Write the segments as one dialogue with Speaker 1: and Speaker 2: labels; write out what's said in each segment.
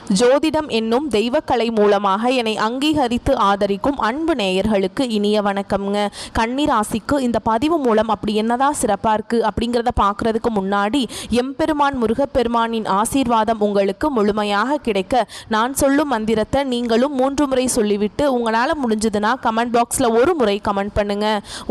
Speaker 1: ஜோதிடம் என்னும் தெய்வக்கலை மூலமாக என்னை அங்கீகரித்து ஆதரிக்கும் அன்பு நேயர்களுக்கு இனிய வணக்கம்ங்க. கன்னிராசிக்கு இந்த பதிவு மூலம் அப்படி என்னதான் சிறப்பாக இருக்குது அப்படிங்கிறத பார்க்குறதுக்கு முன்னாடி எம்பெருமான் முருகப்பெருமானின் ஆசீர்வாதம் உங்களுக்கு முழுமையாக கிடைக்க நான் சொல்லும் மந்திரத்தை நீங்களும் 3 முறை சொல்லிவிட்டு உங்களால் முடிஞ்சதுன்னா கமெண்ட் பாக்ஸில் ஒரு முறை கமெண்ட் பண்ணுங்க.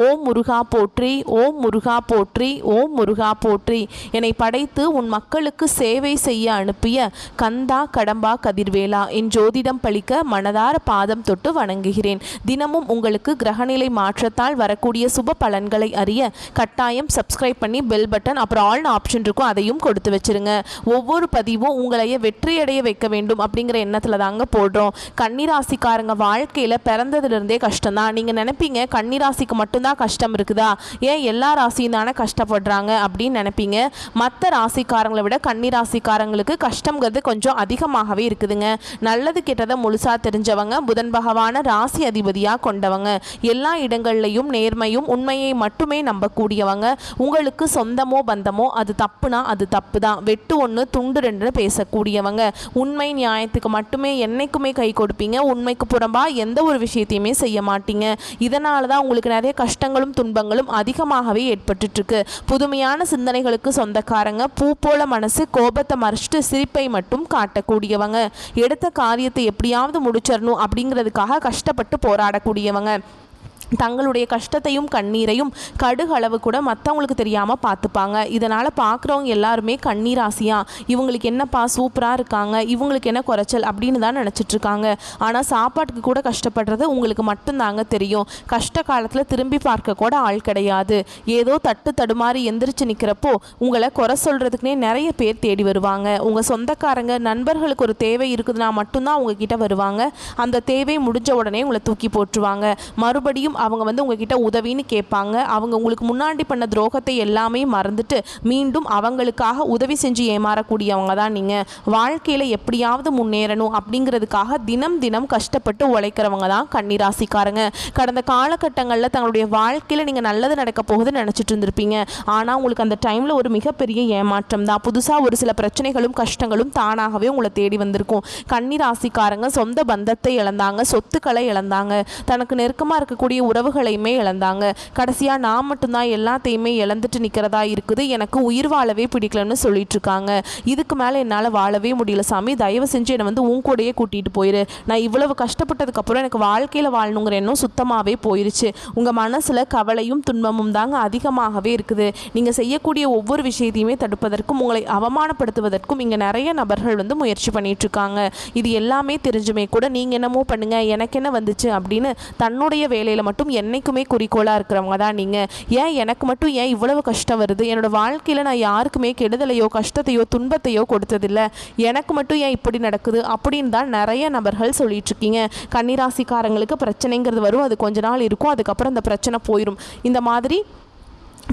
Speaker 1: ஓம் முருகா போற்றி, ஓம் முருகா போற்றி, ஓம் முருகா போற்றி. என்னை படைத்து உன் மக்களுக்கு சேவை செய்ய அனுப்பிய கந்தா கடம்பா கதிர்வேலா, என் ஜோதிடம் பழிக்க மனதார பாதம் தொட்டு வணங்குகிறேன். தினமும் உங்களுக்கு கிரகநிலை மாற்றத்தால் வரக்கூடிய சுப பலன்களை அறிய கட்டாயம் சப்ஸ்கிரைப் பண்ணி பெல் பட்டன் அப்புறம் ஆல் ஆப்ஷன் இருக்கும், அதையும் கொடுத்து வச்சிருங்க. ஒவ்வொரு பதிவும் உங்களைய வெற்றியடைய வைக்க வேண்டும் அப்படிங்கிற எண்ணத்தில் தாங்க போடுறோம். கன்னிராசிக்காரங்க வாழ்க்கையில் பிறந்ததுலேருந்தே கஷ்டம்தான். நீங்கள் நினைப்பீங்க கன்னிராசிக்கு மட்டும்தான் கஷ்டம் இருக்குதா, ஏன் எல்லா ராசியும் தானே கஷ்டப்படுறாங்க அப்படின்னு நினைப்பீங்க. மற்ற ராசிக்காரங்களை விட கன்னிராசிக்காரங்களுக்கு கஷ்டங்கிறது கொஞ்சம் அதிகமாக இருக்குதுங்க. நல்லது கெட்டதை முழுசா தெரிஞ்சவங்க, புதன் பகவான ராசி அதிபதியா கொண்டவங்க, எல்லா இடங்கள்லையும் நேர்மையும் உண்மையை மட்டுமே நம்பக்கூடியவங்க. உங்களுக்கு சொந்தமோ பந்தமோ அது தப்புனா அது தப்பு தான், வெட்டு ஒன்று துண்டு ரெண்டு பேசக்கூடியவங்க. உண்மை நியாயத்துக்கு மட்டுமே என்னைக்குமே கை கொடுப்பீங்க. உண்மைக்கு புறம்பா எந்த ஒரு விஷயத்தையுமே செய்ய மாட்டீங்க. இதனால தான் உங்களுக்கு நிறைய கஷ்டங்களும் துன்பங்களும் அதிகமாகவே ஏற்பட்டு இருக்கு. புதுமையான சிந்தனைகளுக்கு சொந்தக்காரங்க, பூ போல மனசு, கோபத்தை மறைச்சிட்டு சிரிப்பை மட்டும் காட்டக்கூடியவங்க, எடுத்த காரியத்தை எப்படியாவது முடிச்சிடணும் அப்படிங்கிறதுக்காக கஷ்டப்பட்டு போராடக்கூடியவங்க. தங்களுடைய கஷ்டத்தையும் கண்ணீரையும் கடுகளவு கூட மற்றவங்களுக்கு தெரியாமல் பார்த்துப்பாங்க. இதனால் பார்க்குறவங்க எல்லாருமே கண்ணீராசியா, இவங்களுக்கு என்னப்பா சூப்பராக இருக்காங்க, இவங்களுக்கு என்ன குறைச்சல் அப்படின்னு தான் நினச்சிட்ருக்காங்க. ஆனால் சாப்பாட்டுக்கு கூட கஷ்டப்படுறது உங்களுக்கு மட்டும்தாங்க தெரியும். கஷ்ட காலத்தில் திரும்பி பார்க்க கூட ஆள் கிடையாது. ஏதோ தட்டு தடுமாறி எந்திரிச்சு நிற்கிறப்போ உங்களை குறை சொல்கிறதுக்குனே நிறைய பேர் தேடி வருவாங்க. உங்கள் சொந்தக்காரங்க நண்பர்களுக்கு ஒரு தேவை இருக்குதுன்னா மட்டும்தான் உங்ககிட்ட வருவாங்க. அந்த தேவை முடிஞ்ச உடனே உங்களை தூக்கி போட்டுருவாங்க. மறுபடியும் அவங்க உங்ககிட்ட உதவின்னு கேட்பாங்க. அவங்க உங்களுக்கு முன்னாடி பண்ண துரோகத்தை எல்லாமே மறந்துட்டு மீண்டும் அவங்களுக்காக உதவி செஞ்சு ஏமாறக்கூடியவங்க தான் நீங்கள். வாழ்க்கையில் எப்படியாவது முன்னேறணும் அப்படிங்கிறதுக்காக தினம் தினம் கஷ்டப்பட்டு உழைக்கிறவங்க தான் கன்னிராசிக்காரங்க. கடந்த காலகட்டங்களில் தங்களுடைய வாழ்க்கையில் நீங்கள் நல்லது நடக்க போகுதுன்னு நினச்சிட்டு இருந்திருப்பீங்க. ஆனால் உங்களுக்கு அந்த டைமில் ஒரு மிகப்பெரிய ஏமாற்றம் தான். புதுசாக ஒரு சில பிரச்சனைகளும் கஷ்டங்களும் தானாகவே உங்களை தேடி வந்திருக்கும். கன்னிராசிக்காரங்க சொந்த பந்தத்தை இழந்தாங்க, சொத்துக்களை இழந்தாங்க, தனக்கு நெருக்கமாக இருக்கக்கூடிய உறவுகளையுமே இழந்தாங்க. கடைசியாக நான் மட்டும்தான் எல்லாத்தையுமே இழந்துட்டு நிற்கிறதா இருக்குது, எனக்கு உயிர் வாழவே பிடிக்கலன்னு சொல்லிட்டு இருக்காங்க. இதுக்கு மேலே என்னால் வாழவே முடியல சாமி, தயவு செஞ்சு என்னை உன் கூடையே கூட்டிகிட்டு போயிரு. நான் இவ்வளவு கஷ்டப்பட்டதுக்கப்புறம் எனக்கு வாழ்க்கையில் வாழணுங்கிற எண்ணம் சுத்தமாகவே போயிருச்சு. உங்கள் மனசில் கவலையும் துன்பமும் தாங்க அதிகமாகவே இருக்குது. நீங்கள் செய்யக்கூடிய ஒவ்வொரு விஷயத்தையுமே தடுப்பதற்கும் உங்களை அவமானப்படுத்துவதற்கும் இங்கே நிறைய நபர்கள் முயற்சி பண்ணிட்டு இருக்காங்க. இது எல்லாமே தெரிஞ்சுமே கூட நீங்கள் என்னமோ பண்ணுங்க, எனக்கு என்ன வந்துச்சு அப்படின்னு தன்னுடைய வேலையில் மட்டும் என்னைக்குமே குறிக்கோளாக இருக்கிறவங்க தான் நீங்கள். ஏன் எனக்கு மட்டும் ஏன் இவ்வளவு கஷ்டம் வருது, என்னோட வாழ்க்கையில் நான் யாருக்குமே கெடுதலையோ கஷ்டத்தையோ துன்பத்தையோ கொடுத்ததில்லை, எனக்கு மட்டும் ஏன் இப்படி நடக்குது அப்படின்னு தான் நிறைய நபர்கள் சொல்லிட்டு இருக்கீங்க. கன்னிராசிக்காரங்களுக்கு பிரச்சனைங்கிறது வரும், அது கொஞ்ச நாள் இருக்கும், அதுக்கப்புறம் அந்த பிரச்சனை போயிடும். இந்த மாதிரி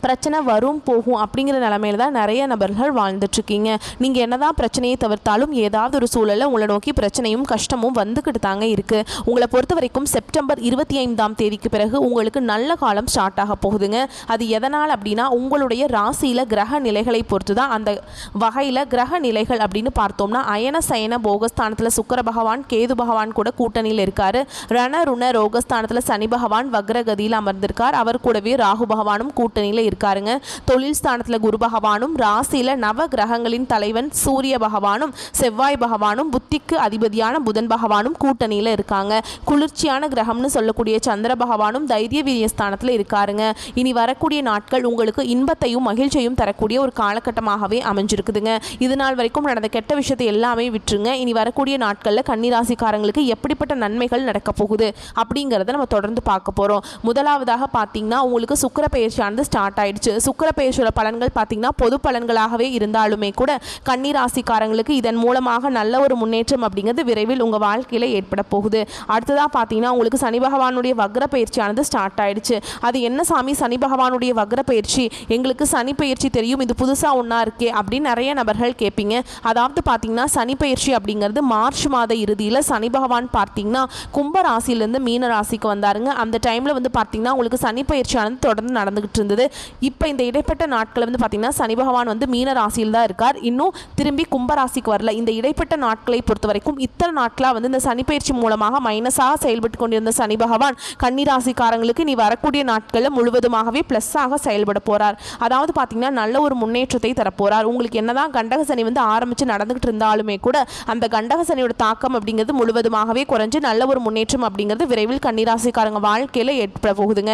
Speaker 1: பிரச்சனை வரும் போகும் அப்படிங்கிற நிலமையில தான் நிறைய நபர்கள் வாழ்ந்துட்டுருக்கீங்க. நீங்கள் என்னதான் பிரச்சனையை தவிர்த்தாலும் ஏதாவது ஒரு சூழலில் உங்களை நோக்கி பிரச்சனையும் கஷ்டமும் வந்துக்கிட்டு தாங்க இருக்குது. உங்களை பொறுத்த வரைக்கும் செப்டம்பர் 25ஆம் தேதிக்கு பிறகு உங்களுக்கு நல்ல காலம் ஸ்டார்ட் ஆக போகுதுங்க. அது எதனால் அப்படின்னா உங்களுடைய ராசியில் கிரக நிலைகளை பொறுத்து தான். அந்த வகையில் கிரக நிலைகள் அப்படின்னு பார்த்தோம்னா அயன சயன போகஸ்தானத்தில் சுக்கிர பகவான் கேது பகவான் கூட கூட்டணியில் இருக்கார். ரண ருண ரோகஸ்தானத்தில் சனி பகவான் வக்ரகதியில் அமர்ந்திருக்கார். அவர் கூடவே ராகு பகவானும் கூட்டணியில் இருக்காருங்க. தொழில் ஸ்தானத்துல குரு பகவானும், ராசியில நவ கிரகங்களின் தலைவன் சூரிய பகவானும், செவ்வாய் பகவானும், புத்திக்கு அதிபதியான புதன் பகவானும் கூட்டணியில இருக்காங்க. குளிர்ச்சியான கிரகம்னு சொல்லக்கூடிய சந்திர பகவானும் தைரிய வீரிய ஸ்தானத்துல இருக்காருங்க. இனி வரக்கூடிய நாட்கள் உங்களுக்கு இன்பத்தையும் மகிழ்ச்சியையும் தரக்கூடிய ஒரு காலகட்டமாகவே அமைஞ்சிருக்குதுங்க. இது நாள் வரைக்கும் நடந்த கெட்ட விஷயத்தை எல்லாமே விட்டுருங்க. இனி வரக்கூடிய நாட்கள்ல கன்னிராசிக்காரங்களுக்கு எப்படிப்பட்ட நன்மைகள் நடக்க போகுது அப்படிங்கிறத நம்ம தொடர்ந்து பார்க்க போறோம். முதலாவதாக பார்த்தீங்கன்னா உங்களுக்கு சுக்கிர பெயர்ச்சியானது ஸ்டார்ட் ஆயிடுச்சு. சுக்கிர பெயர்ச்சியோட பலன்கள் பார்த்தீங்கன்னா பொது பலன்களாகவே இருந்தாலுமே கூட கன்னிராசிக்காரங்களுக்கு இதன் மூலமாக நல்ல ஒரு முன்னேற்றம் அப்படிங்கிறது விரைவில் உங்கள் வாழ்க்கையில் ஏற்பட போகுது. அடுத்ததாக பார்த்தீங்கன்னா உங்களுக்கு சனி பகவானுடைய வக்ர பயிற்சியானது ஸ்டார்ட் ஆயிடுச்சு. அது என்ன சாமி சனி பகவானுடைய வக்ர பயிற்சி, எங்களுக்கு சனி பயிற்சி தெரியும், இது புதுசாக ஒன்றா இருக்கே அப்படின்னு நிறைய நபர்கள் கேட்பீங்க. அதாவது பார்த்தீங்கன்னா சனி பயிற்சி அப்படிங்கிறது மார்ச் மாத இறுதியில் சனி பகவான் பார்த்தீங்கன்னா கும்ப ராசியிலேருந்து மீன ராசிக்கு வந்தாருங்க. அந்த டைமில் பார்த்தீங்கன்னா உங்களுக்கு சனி பயிற்சியானது தொடர்ந்து நடந்துகிட்டு இருந்தது. இப்போ இந்த இடைப்பட்ட நாட்கள் வந்து பார்த்திங்கன்னா சனி பகவான் வந்து மீன ராசியில் தான் இருக்கார், இன்னும் திரும்பி கும்பராசிக்கு வரல. இந்த இடைப்பட்ட நாட்களை பொறுத்த வரைக்கும் இத்தனை நாட்களாக வந்து இந்த சனிப்பெயர்ச்சி மூலமாக மைனஸாக செயல்பட்டு கொண்டிருந்த சனி பகவான் கன்னிராசிக்காரங்களுக்கு நீ வரக்கூடிய நாட்களில் முழுவதுமாகவே ப்ளஸ்ஸாக செயல்பட போகிறார். அதாவது பார்த்திங்கன்னா நல்ல ஒரு முன்னேற்றத்தை தரப்போகிறார். உங்களுக்கு என்னதான் கண்டக சனி வந்து ஆரம்பித்து நடந்துகிட்டு இருந்தாலுமே கூட அந்த கண்டக சனியோட தாக்கம் அப்படிங்கிறது முழுவதுமாகவே குறைஞ்சு நல்ல ஒரு முன்னேற்றம் அப்படிங்கிறது விரைவில் கன்னிராசிக்காரங்க வாழ்க்கையில் ஏற்பட போகுதுங்க.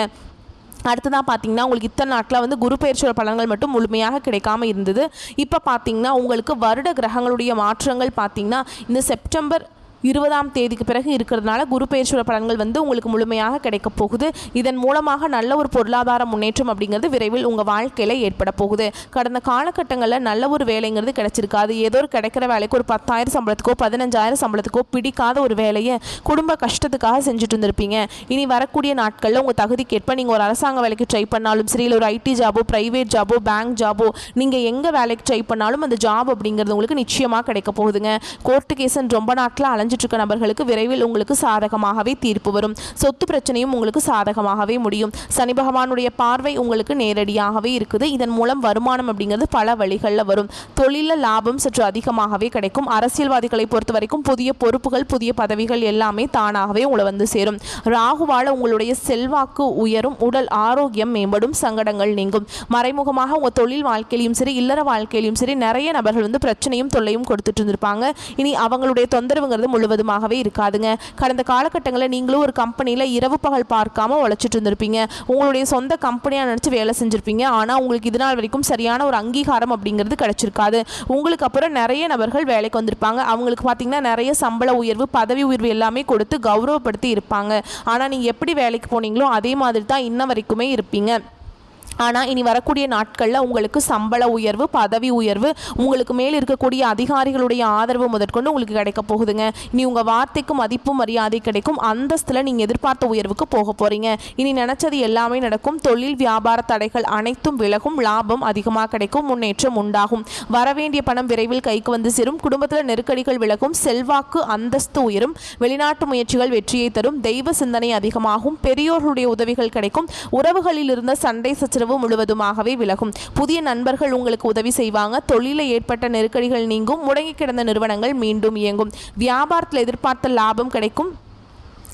Speaker 1: அடுத்ததான் பார்த்தீங்கன்னா உங்களுக்கு இத்தனை நாட்களில் வந்து குரு பெயர்ச்சியோட பலன்கள் மட்டும் முழுமையாக கிடைக்காம இருந்தது. இப்போ பார்த்தீங்கன்னா உங்களுக்கு வருட கிரகங்களுடைய மாற்றங்கள் பார்த்தீங்கன்னா இந்த செப்டம்பர் 20ஆம் தேதிக்கு பிறகு இருக்கிறதுனால குரு பெயர்ச்சியோட பலன்கள் வந்து உங்களுக்கு முழுமையாக கிடைக்க போகுது. இதன் மூலமாக நல்ல ஒரு பொருளாதார முன்னேற்றம் அப்படிங்கிறது விரைவில் உங்கள் வாழ்க்கையில் ஏற்பட போகுது. கடந்த காலகட்டங்களில் நல்ல ஒரு வேலைங்கிறது கிடைச்சிருக்காது. ஏதோ ஒரு கிடைக்கிற வேலைக்கு ஒரு 10,000 சம்பளத்துக்கோ 15,000 சம்பளத்துக்கோ பிடிக்காத ஒரு வேலையை குடும்ப கஷ்டத்துக்காக செஞ்சுட்டு இருந்திருப்பீங்க. இனி வரக்கூடிய நாட்களில் உங்கள் தகுதிக்கேற்ப நீங்கள் ஒரு அரசாங்க வேலைக்கு ட்ரை பண்ணாலும் சரி, இல்லை ஒரு ஐடி ஜாபோ, ப்ரைவேட் ஜாபோ, பேங்க் ஜாபோ, நீங்கள் எங்கே வேலைக்கு ட்ரை பண்ணாலும் அந்த ஜாப் அப்படிங்கிறது உங்களுக்கு நிச்சயமாக கிடைக்க போகுதுங்க. கோர்ட்டு கேசன் ரொம்ப நாட்களில் அலைஞ்சிட்டு இருக்க நபர்களுக்கு விரைவில் உங்களுக்கு சாதகமாகவே தீர்ப்பு வரும். சொத்து பிரச்சனையும் உங்களுக்கு சாதகமாகவே முடியும். சனி பகவானுடைய பார்வை உங்களுக்கு நேரடியாகவே இருக்குது. இதன் மூலம் வருமானம் அப்படிங்கிறது பல வழிகளில் வரும். தொழிலில் லாபம் சற்று அதிகமாகவே கிடைக்கும். அரசியல்வாதிகளை பொறுத்த வரைக்கும் புதிய பொறுப்புகள், புதிய பதவிகள் எல்லாமே தானாகவே உங்களை வந்து சேரும். ராகுவால உங்களுடைய செல்வாக்கு உயரும், உடல் ஆரோக்கியம் மேம்படும், சங்கடங்கள் நீங்கும். மறைமுகமாக உங்கள் தொழில் வாழ்க்கையிலும் சரி, இல்லற வாழ்க்கையிலும் சரி நிறைய நபர்கள் வந்து பிரச்சனையும் தொல்லையும் கொடுத்துட்டு இருந்திருப்பாங்க. இனி அவங்களுடைய தொந்தரவுங்கிறது முழுவதுமாகவே இருக்காதுங்க. கடந்த காலகட்டங்களில் நீங்களும் ஒரு கம்பெனியில் இரவு பகல் பார்க்காம உழைச்சிட்டு இருந்திருப்பீங்க. உங்களுடைய சொந்த கம்பெனியாக நினச்சி வேலை செஞ்சுருப்பீங்க. ஆனால் உங்களுக்கு இது நாள் வரைக்கும் சரியான ஒரு அங்கீகாரம் அப்படிங்கிறது கிடைச்சிருக்காது. உங்களுக்கு அப்புறம் நிறைய நபர்கள் வேலைக்கு வந்திருப்பாங்க. அவங்களுக்கு பார்த்தீங்கன்னா நிறைய சம்பள உயர்வு, பதவி உயர்வு எல்லாமே கொடுத்து கௌரவப்படுத்தி இருப்பாங்க. ஆனால் நீங்கள் எப்படி வேலைக்கு போனீங்களோ அதே மாதிரி தான் இன்ன வரைக்குமே இருப்பீங்க. ஆனால் இனி வரக்கூடிய நாட்களில் உங்களுக்கு சம்பள உயர்வு, பதவி உயர்வு, உங்களுக்கு மேல் இருக்கக்கூடிய அதிகாரிகளுடைய ஆதரவு முதற்கொண்டு உங்களுக்கு கிடைக்க போகுதுங்க. இனி உங்கள் வார்த்தைக்கு மதிப்பு மரியாதை கிடைக்கும். அந்தஸ்தில் நீங்கள் எதிர்பார்த்த உயர்வுக்கு போக போகிறீங்க. இனி நினச்சது எல்லாமே நடக்கும். தொழில் வியாபார தடைகள் அனைத்தும் விலகும். லாபம் அதிகமாக கிடைக்கும். முன்னேற்றம் உண்டாகும். வரவேண்டிய பணம் விரைவில் கைக்கு வந்து சேரும். குடும்பத்தில் நெருக்கடிகள் விலகும். செல்வாக்கு அந்தஸ்து உயரும். வெளிநாட்டு முயற்சிகள் வெற்றியை தரும். தெய்வ சிந்தனை அதிகமாகும். பெரியோர்களுடைய உதவிகள் கிடைக்கும். உறவுகளில் இருந்த சண்டை சச்சரவு முழுவதுமாகவே விலகும். புதிய நண்பர்கள் உங்களுக்கு உதவி செய்வாங்க. தொழிலில் ஏற்பட்ட நெருக்கடிகள் நீங்கும். முடங்கி கிடந்த நிறுவனங்கள் மீண்டும் இயங்கும். வியாபாரத்தில் எதிர்பார்த்த லாபம் கிடைக்கும்.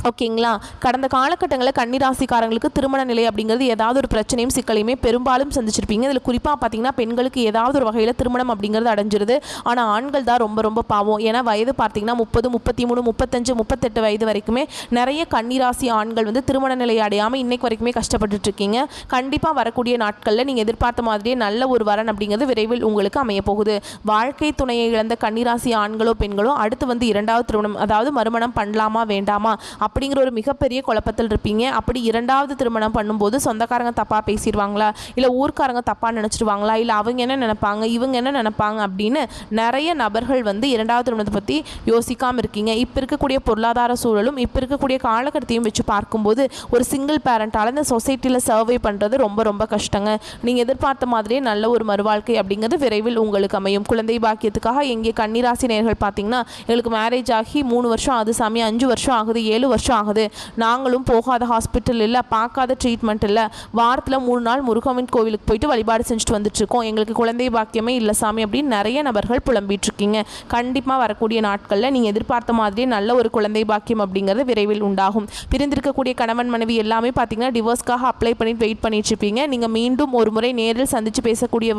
Speaker 1: ஓகேங்களா. கடந்த காலகட்டங்களில் கன்னிராசிக்காரங்களுக்கு திருமண நிலை அப்படிங்கிறது ஏதாவது ஒரு பிரச்சனையும் சிக்கலையுமே பெரும்பாலும் சந்திச்சிருப்பீங்க. இதில் குறிப்பாக பார்த்தீங்கன்னா பெண்களுக்கு ஏதாவது ஒரு வகையில் திருமணம் அப்படிங்கிறது அடைஞ்சிருது. ஆனால் ஆண்கள் தான் ரொம்ப ரொம்ப பாவம். ஏன்னா வயது பார்த்தீங்கன்னா 30, 33, 35, 38 வயது வரைக்குமே நிறைய கன்னிராசி ஆண்கள் வந்து திருமண நிலை அடையாமல் இன்னைக்கு வரைக்குமே கஷ்டப்பட்டுட்டு இருக்கீங்க. கண்டிப்பாக வரக்கூடிய நாட்களில் நீங்கள் எதிர்பார்த்த மாதிரியே நல்ல ஒரு வரன் அப்படிங்கிறது விரைவில் உங்களுக்கு அமைய போகுது. வாழ்க்கை துணையை இழந்த கன்னிராசி ஆண்களோ பெண்களோ அடுத்து வந்து 2வது திருமணம், அதாவது மறுமணம் பண்ணலாமா வேண்டாமா அப்படிங்கிற ஒரு மிகப்பெரிய குழப்பத்தில் இருப்பீங்க. அப்படி 2வது திருமணம் பண்ணும்போது சொந்தக்காரங்க தப்பாக பேசிடுவாங்களா, இல்லை ஊர்க்காரங்க தப்பாக நினச்சிடுவாங்களா, இல்லை அவங்க என்ன நினைப்பாங்க, இவங்க என்ன நினைப்பாங்க அப்படின்னு நிறைய நபர்கள் வந்து 2வது திருமணத்தை பற்றி யோசிக்காமல் இருக்கீங்க. இப்போ இருக்கக்கூடிய பொருளாதார சூழலும் இப்போ இருக்கக்கூடிய காலகட்டத்தையும் வச்சு பார்க்கும்போது ஒரு சிங்கிள் பேரண்டால் இந்த சொசைட்டியில் சர்வை பண்ணுறது ரொம்ப ரொம்ப கஷ்டங்க. நீங்கள் எதிர்பார்த்த மாதிரியே நல்ல ஒரு மறுவாழ்க்கை அப்படிங்கிறது விரைவில் உங்களுக்கு அமையும். குழந்தை பாக்கியத்துக்காக எங்கே கன்னிராசி நேயர்கள் பார்த்தீங்கன்னா எங்களுக்கு மேரேஜ் ஆகி 3 வருஷம் ஆகுது சாமி, 5 வருஷம் ஆகுது, 7 வருஷம் ஆகுது, நாங்களும் போகாத ஹாஸ்பிட்டல் இல்லை, பார்க்காத ட்ரீட்மெண்ட் இல்லை, வாரத்தில் 3 நாள் முருகன் கோவிலுக்கு போயிட்டு வழிபாடு செஞ்சுட்டு வந்துட்டுருக்கோம், எங்களுக்கு குழந்தை பாக்கியமே இல்லை சாமி அப்படின்னு நிறைய நபர்கள் புலம்பிட்டு இருக்கீங்க. கண்டிப்பாக வரக்கூடிய நாட்களில் நீங்கள் எதிர்பார்த்த மாதிரியே நல்ல ஒரு குழந்தை பாக்கியம் அப்படிங்கிறது விரைவில் உண்டாகும். பிரிந்திருக்கக்கூடிய கணவன் மனைவி எல்லாமே பார்த்தீங்கன்னா டிவோர்ஸ்க்காக அப்ளை பண்ணிட்டு வெயிட் பண்ணிட்டு இருப்பீங்க. நீங்கள் மீண்டும் ஒரு முறை நேரில் சந்தித்து பேசக்கூடிய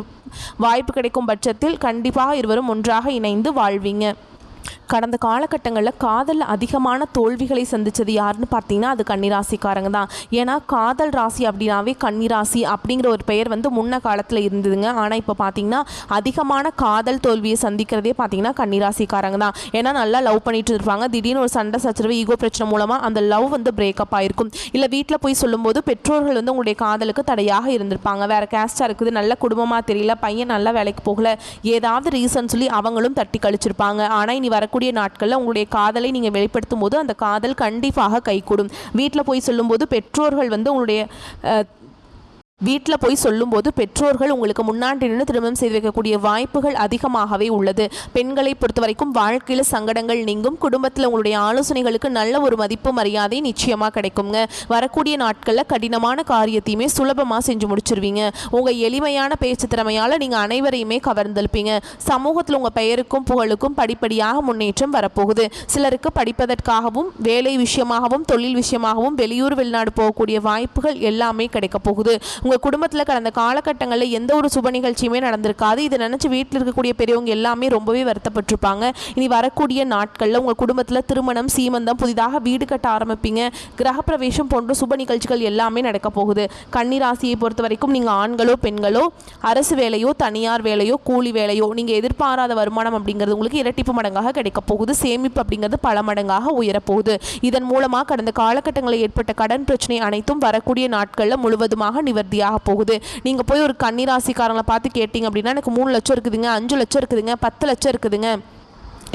Speaker 1: வாய்ப்பு கிடைக்கும் பட்சத்தில் கண்டிப்பாக இருவரும் ஒன்றாக இணைந்து வாழ்வீங்க. கடந்த காலகட்டங்களில் காதலில் அதிகமான தோல்விகளை சந்தித்தது யாருன்னு பார்த்தீங்கன்னா அது கன்னிராசிக்காரங்க தான். ஏன்னா காதல் ராசி அப்படின்னாவே கன்னிராசி அப்படிங்கிற ஒரு பெயர் வந்து முன்ன காலத்தில் இருந்ததுங்க. ஆனால் இப்போ பார்த்தீங்கன்னா அதிகமான காதல் தோல்வியை சந்திக்கிறதே பார்த்தீங்கன்னா கன்னிராசிக்காரங்க தான். ஏன்னா நல்லா லவ் பண்ணிட்டு இருப்பாங்க, திடீர்னு ஒரு சண்டை சச்சரவு, ஈகோ பிரச்சனை மூலமாக அந்த லவ் வந்து பிரேக்கப் ஆகிருக்கும். இல்லை வீட்டில் போய் சொல்லும்போது பெற்றோர்கள் வந்து உங்களுடைய காதலுக்கு தடையாக இருந்திருப்பாங்க. வேறு கேஸ்டாக இருக்குது, நல்ல குடும்பமாக தெரியல, பையன் நல்லா வேலைக்கு போகல, ஏதாவது ரீசன் சொல்லி அவங்களும் தட்டி கழிச்சிருப்பாங்க. ஆனால் இனி வரக்கூடிய நாட்களில் உங்களுடைய காதலை நீங்கள் வெளிப்படுத்தும் போது அந்த காதல் கண்டிப்பாக கைகூடும். வீட்டில் போய் சொல்லும்போது பெற்றோர்கள் வந்து உங்களுடைய வீட்டில் போய் சொல்லும்போது பெற்றோர்கள் உங்களுக்கு முன்னாடி நின்று திருமணம் செய்து வைக்கக்கூடிய வாய்ப்புகள் அதிகமாகவே உள்ளது. பெண்களை பொறுத்த வரைக்கும் வாழ்க்கையில் சங்கடங்கள் நீங்கும். குடும்பத்தில் உங்களுடைய ஆலோசனைகளுக்கு நல்ல ஒரு மதிப்பு மரியாதை நிச்சயமாக கிடைக்குங்க. வரக்கூடிய நாட்களில் கடினமான காரியத்தையுமே சுலபமாக செஞ்சு முடிச்சிருவீங்க. உங்கள் எளிமையான பேச்சு திறமையால் நீங்கள் அனைவரையுமே கவர்ந்தெழுப்பீங்க. சமூகத்தில் உங்கள் பெயருக்கும் புகழுக்கும் படிப்படியாக முன்னேற்றம் வரப்போகுது. சிலருக்கு படிப்பதற்காகவும் வேலை விஷயமாகவும் தொழில் விஷயமாகவும் வெளியூர் வெளிநாடு போகக்கூடிய வாய்ப்புகள் எல்லாமே கிடைக்க போகுது. உங்கள் குடும்பத்தில் கடந்த காலகட்டங்களில் எந்த ஒரு சுப நிகழ்ச்சியுமே நடந்திருக்காது. இதை நினச்சி வீட்டில் இருக்கக்கூடிய பெரியவங்க எல்லாமே ரொம்பவே வருத்தப்பட்டிருப்பாங்க. இனி வரக்கூடிய நாட்களில் உங்கள் குடும்பத்தில் திருமணம், சீமந்தம், புதிதாக வீடு கட்ட ஆரம்பிப்பீங்க. கிரகப்பிரவேசம் போன்ற சுப நிகழ்ச்சிகள் எல்லாமே நடக்க போகுது. கன்னி ராசியை பொறுத்த வரைக்கும் நீங்கள் ஆண்களோ பெண்களோ அரசு வேலையோ தனியார் வேலையோ கூலி வேலையோ நீங்கள் எதிர்பாராத வருமானம் அப்படிங்கிறது உங்களுக்கு இரட்டிப்பு மடங்காக கிடைக்க போகுது. சேமிப்பு அப்படிங்கிறது பல மடங்காக உயரப்போகுது. இதன் மூலமாக கடந்த காலகட்டங்களில் ஏற்பட்ட கடன் பிரச்சனை அனைத்தும் வரக்கூடிய நாட்களில் முழுவதுமாக நிவர்த்தியாக போகுது. நீங்க போய் ஒரு கன்னிராசிக்காரங்களை பார்த்து கேட்டீங்க அப்படின்னா எனக்கு 3 லட்சம் இருக்குதுங்க, 5 லட்சம் இருக்குதுங்க, 10 லட்சம் இருக்குதுங்க,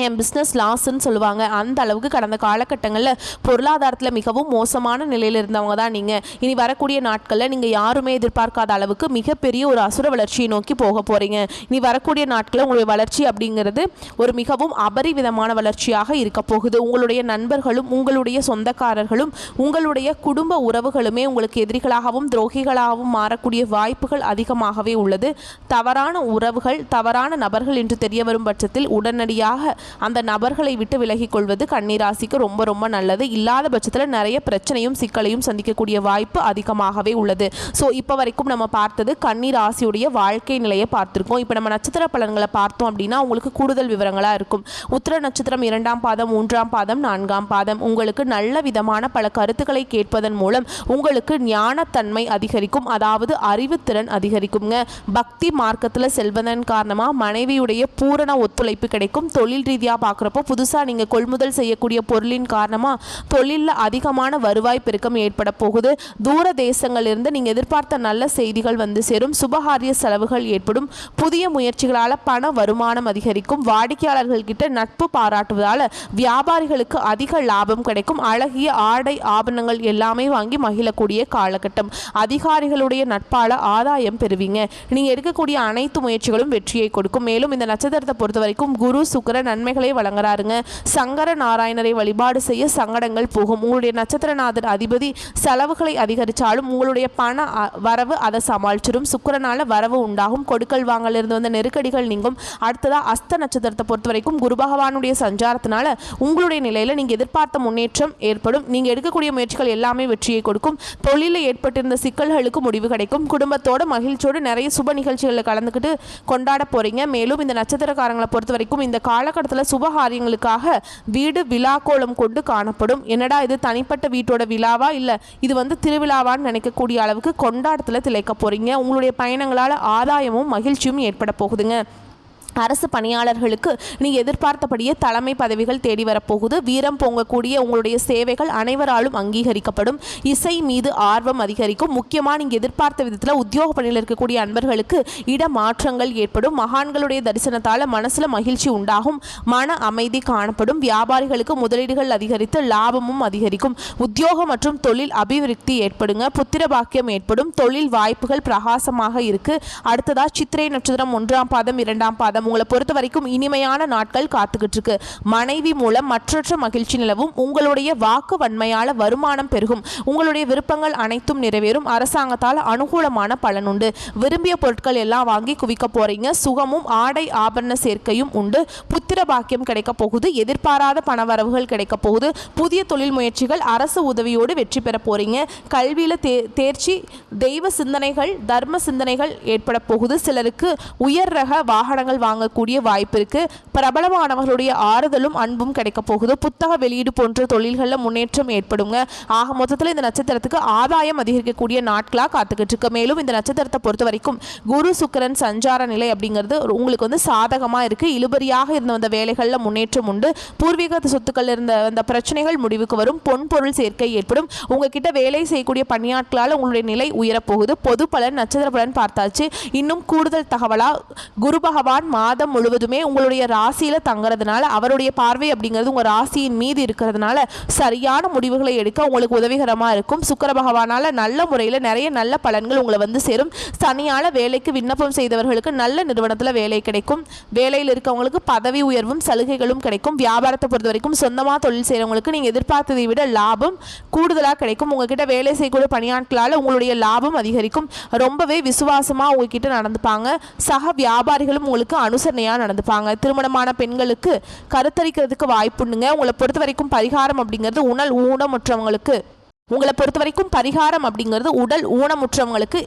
Speaker 1: என் பிஸ்னஸ் லாஸ்ன்னு சொல்லுவாங்க. அந்த அளவுக்கு கடந்த காலகட்டங்களில் பொருளாதாரத்தில் மிகவும் மோசமான நிலையில் இருந்தவங்க தான் நீங்கள். இனி வரக்கூடிய நாட்களில் நீங்கள் யாருமே எதிர்பார்க்காத அளவுக்கு மிகப்பெரிய ஒரு அசுர வளர்ச்சியை நோக்கி போக போகிறீங்க. இனி வரக்கூடிய நாட்களில் உங்களுடைய வளர்ச்சி அப்படிங்கிறது ஒரு மிகவும் அபரிவிதமான வளர்ச்சியாக இருக்க போகுது. உங்களுடைய நண்பர்களும் உங்களுடைய சொந்தக்காரர்களும் உங்களுடைய குடும்ப உறவுகளுமே உங்களுக்கு எதிரிகளாகவும் துரோகிகளாகவும் மாறக்கூடிய வாய்ப்புகள் அதிகமாகவே உள்ளது. தவறான உறவுகள், தவறான நபர்கள் என்று தெரிய வரும் பட்சத்தில் உடனடியாக அந்த நபர்களை விட்டு விலகிக் கொள்வது கன்னிராசிக்கு ரொம்ப ரொம்ப நல்லது. இல்லாத பட்சத்தில் நிறைய பிரச்சனையும் சிக்கலையும் சந்திக்கக்கூடிய வாய்ப்பு அதிகமாகவே உள்ளது. ஸோ இப்போ வரைக்கும் நம்ம பார்த்தது கன்னிராசியுடைய வாழ்க்கை நிலையை பார்த்துருக்கோம். இப்போ நம்ம நட்சத்திர பலன்களை பார்த்தோம் அப்படின்னா உங்களுக்கு கூடுதல் விவரங்களாக இருக்கும். உத்திர நட்சத்திரம் 2ஆம் பாதம், 3ஆம் பாதம், 4ஆம் பாதம் உங்களுக்கு நல்ல விதமான பல கருத்துக்களை கேட்பதன் மூலம் உங்களுக்கு ஞானத்தன்மை அதிகரிக்கும். அதாவது அறிவுத்திறன் அதிகரிக்குங்க. பக்தி மார்க்கத்தில் செல்வதன் காரணமாக மனைவியுடைய பூரண ஒத்துழைப்பு கிடைக்கும். தொழில் ரீதியாக பார்க்குறப்போ புதுசாக நீங்கள் கொள்முதல் செய்யக்கூடிய பொருளின் காரணமாக தொழிலில் அதிகமான வருவாய் பெருக்கம் ஏற்பட போகுது. தூர தேசங்களிலிருந்து நீங்கள் எதிர்பார்த்த நல்ல செய்திகள் வந்து சேரும். சுபகாரிய செலவுகள் ஏற்படும். புதிய முயற்சிகளால் பண வருமானம் அதிகரிக்கும். வாடிக்கையாளர்கள் கிட்ட நட்பு பாராட்டுவதால் வியாபாரிகளுக்கு அதிக லாபம் கிடைக்கும். அழகிய ஆடை ஆபரணங்கள் எல்லாமே வாங்கி மகிழக்கூடிய காலகட்டம். அதிகாரிகளுடைய நட்பால் ஆதாயம் பெறுவீங்க. நீங்கள் எடுக்கக்கூடிய அனைத்து முயற்சிகளும் வெற்றியை கொடுக்கும். மேலும் இந்த நட்சத்திரத்தை பொறுத்த வரைக்கும் குரு சுக்கிர நன்மைகளை வழங்குறாருங்க. சங்கர நாராயணரை வழிபாடு செய்ய சங்கடங்கள் போகும். உங்களுடைய நட்சத்திரநாதர் அதிபதி செலவுகளை அதிகரித்தாலும் உங்களுடைய பண வரவு அதை சமாளிச்சிடும். சுக்கிரனால வரவு உண்டாகும். கொடுக்கல் வாங்கல இருந்து வந்த நெருக்கடிகள் நீங்கும். அடுத்ததா அஸ்த நட்சத்திரத்தை பொறுத்த வரைக்கும் குரு பகவானுடைய சஞ்சாரத்தினால உங்களுடைய நிலையில நீங்க எதிர்பார்த்த முன்னேற்றம் ஏற்படும். நீங்க எடுக்கக்கூடிய முயற்சிகள் எல்லாமே வெற்றியை கொடுக்கும். தொழிலில் ஏற்பட்டிருந்த சிக்கல்களுக்கு முடிவு கிடைக்கும். குடும்பத்தோட மகிழ்ச்சியோடு நிறைய சுப நிகழ்ச்சிகளில் கலந்துக்கிட்டு கொண்டாட போறீங்க. மேலும் இந்த நட்சத்திரக்காரங்களை பொறுத்த வரைக்கும் இந்த காலகட்டத்தில் சுபகாரியங்களுக்காக வீடு விழாக்கோலம் கொண்டு காணப்படும். என்னடா இது தனிப்பட்ட வீட்டோட விழாவா இல்லை இது திருவிழாவான்னு நினைக்கக்கூடிய அளவுக்கு கொண்டாட்டத்தில் திளைக்க போறீங்க. உங்களுடைய பயணங்களால் ஆதாயமும் மகிழ்ச்சியும் ஏற்பட போகுதுங்க. அரசு பணியாளர்களுக்கு நீங்கள் எதிர்பார்த்தபடியே தலைமை பதவிகள் தேடி வரப்போகுது. வீரம் பொங்கக்கூடிய உங்களுடைய சேவைகள் அனைவராலும் அங்கீகரிக்கப்படும். இசை மீது ஆர்வம் அதிகரிக்கும். முக்கியமாக நீங்கள் எதிர்பார்த்த விதத்தில் உத்தியோக பணியில் இருக்கக்கூடிய அன்பர்களுக்கு இடமாற்றங்கள் ஏற்படும். மகான்களுடைய தரிசனத்தால் மனசில் மகிழ்ச்சி உண்டாகும். மன அமைதி காணப்படும். வியாபாரிகளுக்கு முதலீடுகள் அதிகரித்து லாபமும் அதிகரிக்கும். உத்தியோகம் மற்றும் தொழில் அபிவிருத்தி ஏற்படுங்க. புத்திர பாக்கியம் ஏற்படும். தொழில் வாய்ப்புகள் பிரகாசமாக இருக்கு. அடுத்ததா சித்திரை நட்சத்திரம் 1ஆம் பாதம் 2ஆம் பாதம் உங்களை பொறுத்த வரைக்கும் இனிமையான நாட்கள் காத்துக்கிட்டு இருக்கு. மனைவி மூலம் மற்றற்ற மகிழ்ச்சி நிலவும். உங்களுடைய வாக்கு வன்மையால வருமானம் பெருகும். உங்களுடைய விருப்பங்கள் அனைத்தும் நிறைவேறும். அரசாங்கத்தால் அனுகூலமான பலன் உண்டு. விரும்பிய பொருட்கள் எல்லாம் வாங்கி குவிக்க போறீங்க. சுகமும் ஆடை ஆபரண சேர்க்கையும் உண்டு. புத்திர பாக்கியம் கிடைக்க போகுது. எதிர்பாராத பணவரவுகள் கிடைக்க போகுது. புதிய தொழில் முயற்சிகள் அரசு உதவியோடு வெற்றி பெற போறீங்க. கல்வியில தேர்ச்சி, தெய்வ சிந்தனைகள், தர்ம சிந்தனைகள் ஏற்பட போகுது. சிலருக்கு உயர் ரக வாகனங்கள் வாங்கக்கூடிய வாய்ப்பு இருக்கு. பிரபலமானவர்களுடைய ஆறுதலும் அன்பும் கிடைக்க போகுது. புத்தக வெளியீடு போன்ற தொழில்களில் முன்னேற்றம் ஏற்படுங்க. ஆக மொத்தத்தில் இந்த நட்சத்திரத்துக்கு ஆதாயம் அதிகரிக்கக்கூடிய நாட்களாக காத்துக்கிட்டு இருக்கு. மேலும் இந்த நட்சத்திரத்தை பொறுத்த வரைக்கும் குரு சுக்கிரன் சஞ்சார நிலை அப்படிங்கிறது உங்களுக்கு சாதகமாக இருக்கு. இழுபறியாக இருந்த வந்த வேலைகளில் முன்னேற்றம் உண்டு. பூர்வீக சொத்துக்கள் இருந்த அந்த பிரச்சனைகள் முடிவுக்கு வரும். பொன் பொருள் சேர்க்கை ஏற்படும். உங்ககிட்ட வேலை செய்யக்கூடிய பணியாட்களால் உங்களுடைய நிலை உயரப்போகுது. பொது பலன் நட்சத்திர பலன் பார்த்தாச்சு. இன்னும் கூடுதல் தகவலா குரு பகவான் மாதம் முழுவதுமே உங்களுடைய ராசியில் தங்குறதுனால அவருடைய பார்வை அப்படிங்கிறது உங்கள் ராசியின் மீது இருக்கிறதுனால சரியான முடிவுகளை எடுக்க உங்களுக்கு உதவிகரமாக இருக்கும். சுக்கிர பகவானால் நல்ல முறையில் நிறைய நல்ல பலன்கள் உங்களை வந்து சேரும். தனியால் வேலைக்கு விண்ணப்பம் செய்தவர்களுக்கு நல்ல நிறுவனத்தில் வேலை கிடைக்கும். வேலையில் இருக்கவங்களுக்கு பதவி உயர்வும் சலுகைகளும் கிடைக்கும். வியாபாரத்தை பொறுத்த வரைக்கும் சொந்தமாக தொழில் செய்கிறவங்களுக்கு நீங்கள் எதிர்பார்த்ததை விட லாபம் கூடுதலாக கிடைக்கும். உங்ககிட்ட வேலை செய்யக்கூடிய பணியாட்களால் உங்களுடைய லாபம் அதிகரிக்கும். ரொம்பவே விசுவாசமாக உங்ககிட்ட நடந்துப்பாங்க. சக வியாபாரிகளும் உங்களுக்கு அனுசரணையாக நடந்துப்பாங்க. திருமணமான பெண்களுக்கு கருத்தரிக்கிறதுக்கு வாய்ப்புண்டுங்க. உங்களை பொறுத்த வரைக்கும் பரிகாரம் அப்படிங்கிறது உடல் ஊனமுற்றவங்களுக்கு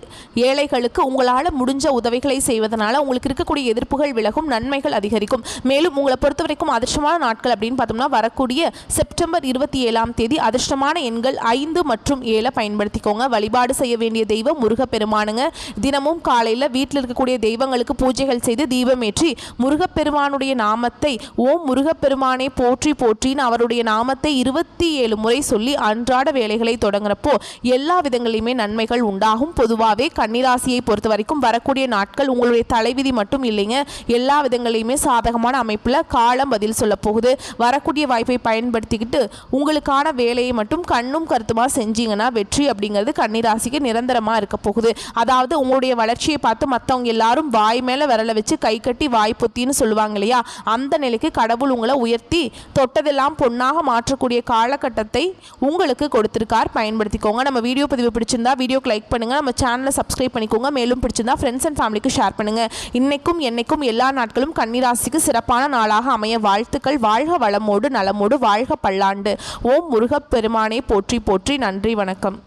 Speaker 1: ஏழைகளுக்கு உங்களால் முடிஞ்ச உதவிகளை செய்வதனால உங்களுக்கு இருக்கக்கூடிய எதிர்ப்புகள் விலகும், நன்மைகள் அதிகரிக்கும். மேலும் உங்களை பொறுத்த வரைக்கும் அதிர்ஷ்டமான நாட்கள் அப்படின்னு பார்த்தோம்னா வரக்கூடிய செப்டம்பர் 27 அதிர்ஷ்டமான எண்கள் 5 மற்றும் 7 பயன்படுத்திக்கோங்க. வழிபாடு செய்ய வேண்டிய தெய்வம் முருகப்பெருமானுங்க. தினமும் காலையில் வீட்டில் இருக்கக்கூடிய தெய்வங்களுக்கு பூஜைகள் செய்து தீபமேற்றி முருகப்பெருமானுடைய நாமத்தை ஓம் முருகப்பெருமானை போற்றி போற்றின்னு அவருடைய நாமத்தை 27 முறை சொல்லி அன்றாட வேலைகளை தொடங்குறப்போ எல்லா விதங்களிலுமே நன்மைகள் உண்டாகும். பொதுவாகவே கன்னிராசியை பொறுத்த வரைக்கும் வரக்கூடிய நாட்கள் உங்களுடைய தலைவிதி மட்டும் இல்லைங்க, எல்லா விதங்களிலுமே சாதகமான அமைப்பில் காலம் பதில் சொல்ல போகுது. வரக்கூடிய வாய்ப்பை பயன்படுத்திக்கிட்டு உங்களுக்கான வேலையை மட்டும் கண்ணும் கருத்துமாக செஞ்சீங்கன்னா வெற்றி அப்படிங்கிறது கன்னிராசிக்கு நிரந்தரமாக இருக்க போகுது. அதாவது உங்களுடைய வளர்ச்சியை பார்த்து மற்றவங்க எல்லாரும் வாய் மேலே விரல வச்சு கை கட்டி வாய் பொத்தின்னு சொல்லுவாங்க இல்லையா, அந்த நிலைக்கு கடவுள் உங்களை உயர்த்தி தொட்டதெல்லாம் பொன்னாக மாற்றக்கூடிய காலகட்டத்தை உங்களுக்கு கொடுத்திருக்கார். பயன்படுத்திக்கோங்க. நம்ம வீடியோ பதிவு பிடிச்சிருந்தா வீடியோக்கு லைக் பண்ணுங்க, நம்ம சேனலை சப்ஸ்கிரைப் பண்ணிக்கோங்க. மேலும் பிடிச்சிருந்தா ஃப்ரெண்ட்ஸ் அண்ட் ஃபேமிலிக்கு ஷேர் பண்ணுங்க. இன்னைக்கும் என்னைக்கும் எல்லா நாட்களும் கன்னிராசிக்கு சிறப்பான நாளாக அமைய வாழ்த்துக்கள். வாழ்க வளமோடு நலமோடு வாழ்க பல்லாண்டு. ஓம் முருகப்பெருமானை போற்றி போற்றி. நன்றி, வணக்கம்.